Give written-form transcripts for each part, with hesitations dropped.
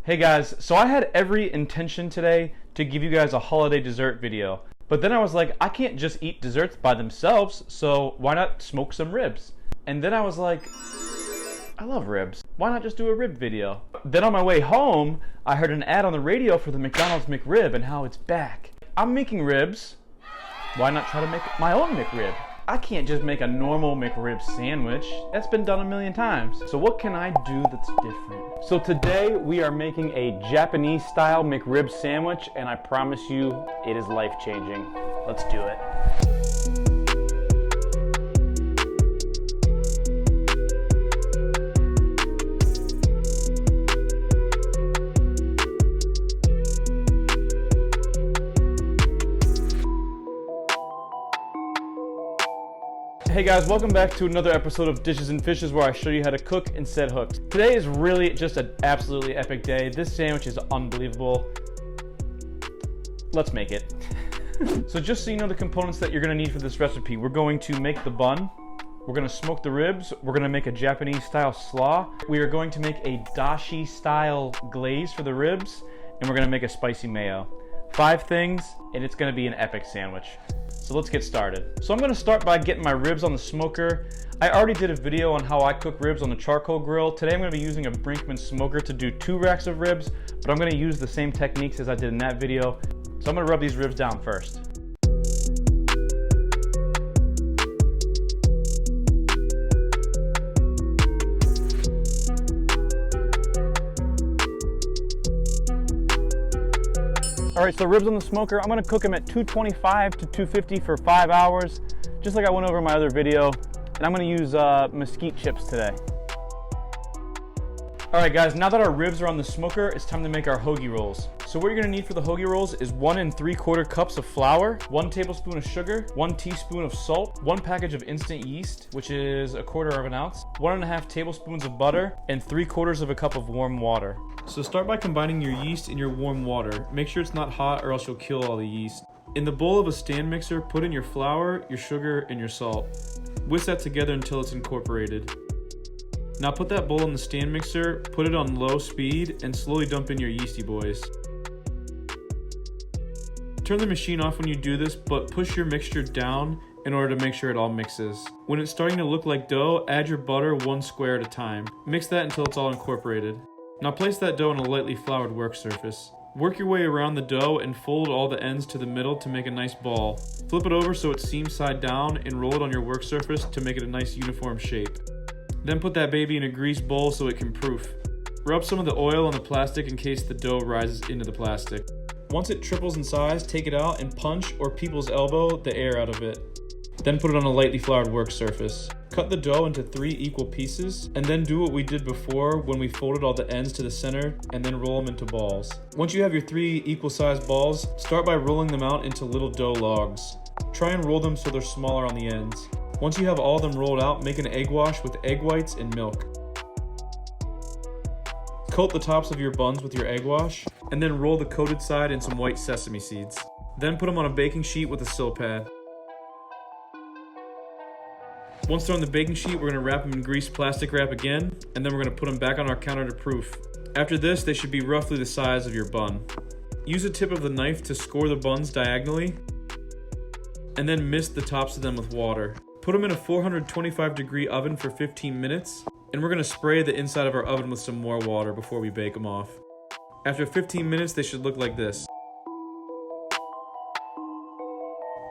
Hey guys, so I had every intention today to give you guys a holiday dessert video, but then I was like, I can't just eat desserts by themselves, so why not smoke some ribs? And then I was like, I love ribs. Why not just do a rib video? Then on my way home, I heard an ad on the radio for the McDonald's McRib and how it's back. I'm making ribs. Why not try to make my own McRib? I can't just make a normal McRib sandwich. That's been done a million times. So what can I do that's different? So today we are making a Japanese style McRib sandwich, and I promise you it is life-changing. Let's do it. Hey guys, welcome back to another episode of Dishes and Fishes, where I show you how to cook and set hooks. Today is really just an absolutely epic day. This sandwich is unbelievable. Let's make it. So just so you know the components that you're going to need for this recipe, we're going to make the bun, we're going to smoke the ribs, we're going to make a Japanese style slaw, we are going to make a Dashi style glaze for the ribs, and we're going to make a spicy mayo. 5 things, and it's going to be an epic sandwich. So let's get started. So I'm going to start by getting my ribs on the smoker. I already did a video on how I cook ribs on the charcoal grill. Today I'm going to be using a Brinkmann smoker to do 2 racks of ribs, but I'm going to use the same techniques as I did in that video. So I'm going to rub these ribs down first. All right, so ribs on the smoker, I'm gonna cook them at 225 to 250 for 5 hours, just like I went over in my other video. And I'm gonna use mesquite chips today. All right guys, now that our ribs are on the smoker, it's time to make our hoagie rolls. So what you're gonna need for the hoagie rolls is 1 3/4 cups of flour, 1 tablespoon of sugar, 1 teaspoon of salt, 1 package of instant yeast, which is 1/4 ounce, 1 1/2 tablespoons of butter, and 3/4 cup of warm water. So start by combining your yeast in your warm water. Make sure it's not hot or else you'll kill all the yeast. In the bowl of a stand mixer, put in your flour, your sugar, and your salt. Whisk that together until it's incorporated. Now put that bowl in the stand mixer, put it on low speed, and slowly dump in your yeasty boys. Turn the machine off when you do this, but push your mixture down in order to make sure it all mixes. When it's starting to look like dough, add your butter 1 square at a time. Mix that until it's all incorporated. Now place that dough on a lightly floured work surface. Work your way around the dough and fold all the ends to the middle to make a nice ball. Flip it over so it's seam side down and roll it on your work surface to make it a nice uniform shape. Then put that baby in a greased bowl so it can proof. Rub some of the oil on the plastic in case the dough rises into the plastic. Once it triples in size, take it out and punch or people's elbow the air out of it. Then put it on a lightly floured work surface. Cut the dough into 3 equal pieces, and then do what we did before when we folded all the ends to the center and then roll them into balls. Once you have your 3 equal sized balls, start by rolling them out into little dough logs. Try and roll them so they're smaller on the ends. Once you have all of them rolled out, make an egg wash with egg whites and milk. Coat the tops of your buns with your egg wash, and then roll the coated side in some white sesame seeds. Then put them on a baking sheet with a sill pad. Once they're on the baking sheet, we're going to wrap them in greased plastic wrap again, and then we're going to put them back on our counter to proof. After this, they should be roughly the size of your bun. Use the tip of the knife to score the buns diagonally, and then mist the tops of them with water. Put them in a 425-degree oven for 15 minutes, and we're going to spray the inside of our oven with some more water before we bake them off. After 15 minutes, they should look like this.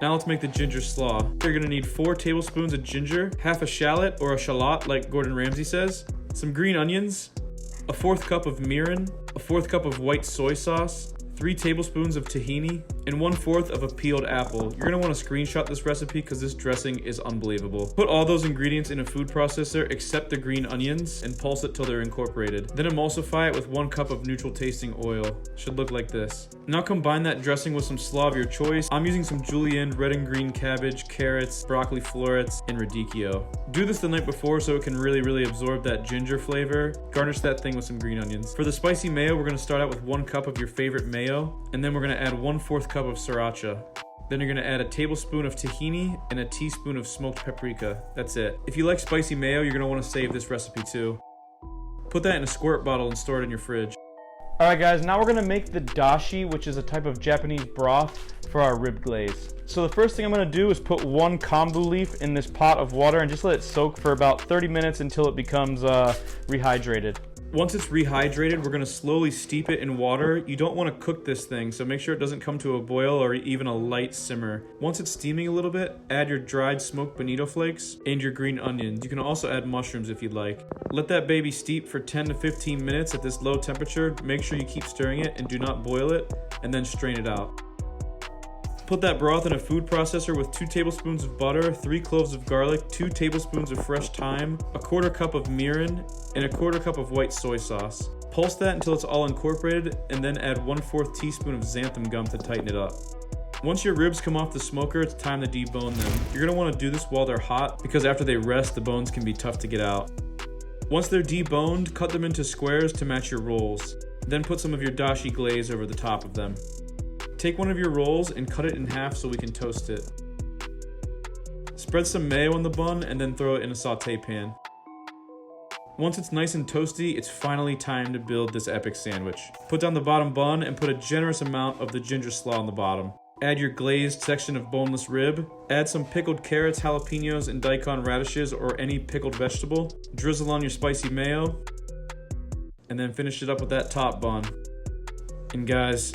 Now let's make the ginger slaw. You're gonna need 4 tablespoons of ginger, half a shallot or a shallot like Gordon Ramsay says, some green onions, a 1/4 cup of mirin, a 1/4 cup of white soy sauce, 3 tablespoons of tahini, and 1/4 of a peeled apple. You're gonna wanna screenshot this recipe because this dressing is unbelievable. Put all those ingredients in a food processor except the green onions and pulse it till they're incorporated. Then emulsify it with 1 cup of neutral tasting oil. Should look like this. Now combine that dressing with some slaw of your choice. I'm using some julienne, red and green cabbage, carrots, broccoli florets, and radicchio. Do this the night before so it can really absorb that ginger flavor. Garnish that thing with some green onions. For the spicy mayo, we're gonna start out with 1 cup of your favorite mayo, and then we're gonna add 1/4 cup of sriracha. Then you're gonna add a tablespoon of tahini and a teaspoon of smoked paprika. That's it. If you like spicy mayo, you're gonna wanna save this recipe too. Put that in a squirt bottle and store it in your fridge. Alright guys, now we're gonna make the dashi, which is a type of Japanese broth for our rib glaze. So the first thing I'm gonna do is put 1 kombu leaf in this pot of water and just let it soak for about 30 minutes until it becomes rehydrated. Once it's rehydrated, we're gonna slowly steep it in water. You don't wanna cook this thing, so make sure it doesn't come to a boil or even a light simmer. Once it's steaming a little bit, add your dried smoked bonito flakes and your green onions. You can also add mushrooms if you'd like. Let that baby steep for 10 to 15 minutes at this low temperature. Make sure you keep stirring it and do not boil it, and then strain it out. Put that broth in a food processor with 2 tablespoons of butter, 3 cloves of garlic, 2 tablespoons of fresh thyme, a 1/4 cup of mirin, and a 1/4 cup of white soy sauce. Pulse that until it's all incorporated, and then add 1/4 teaspoon of xanthan gum to tighten it up. Once your ribs come off the smoker, it's time to debone them. You're gonna wanna do this while they're hot, because after they rest, the bones can be tough to get out. Once they're deboned, cut them into squares to match your rolls. Then put some of your dashi glaze over the top of them. Take one of your rolls and cut it in half so we can toast it. Spread some mayo on the bun and then throw it in a saute pan. Once it's nice and toasty, it's finally time to build this epic sandwich. Put down the bottom bun and put a generous amount of the ginger slaw on the bottom. Add your glazed section of boneless rib. Add some pickled carrots, jalapenos, and daikon radishes or any pickled vegetable. Drizzle on your spicy mayo. And then finish it up with that top bun. And guys,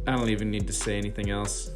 I don't even need to say anything else.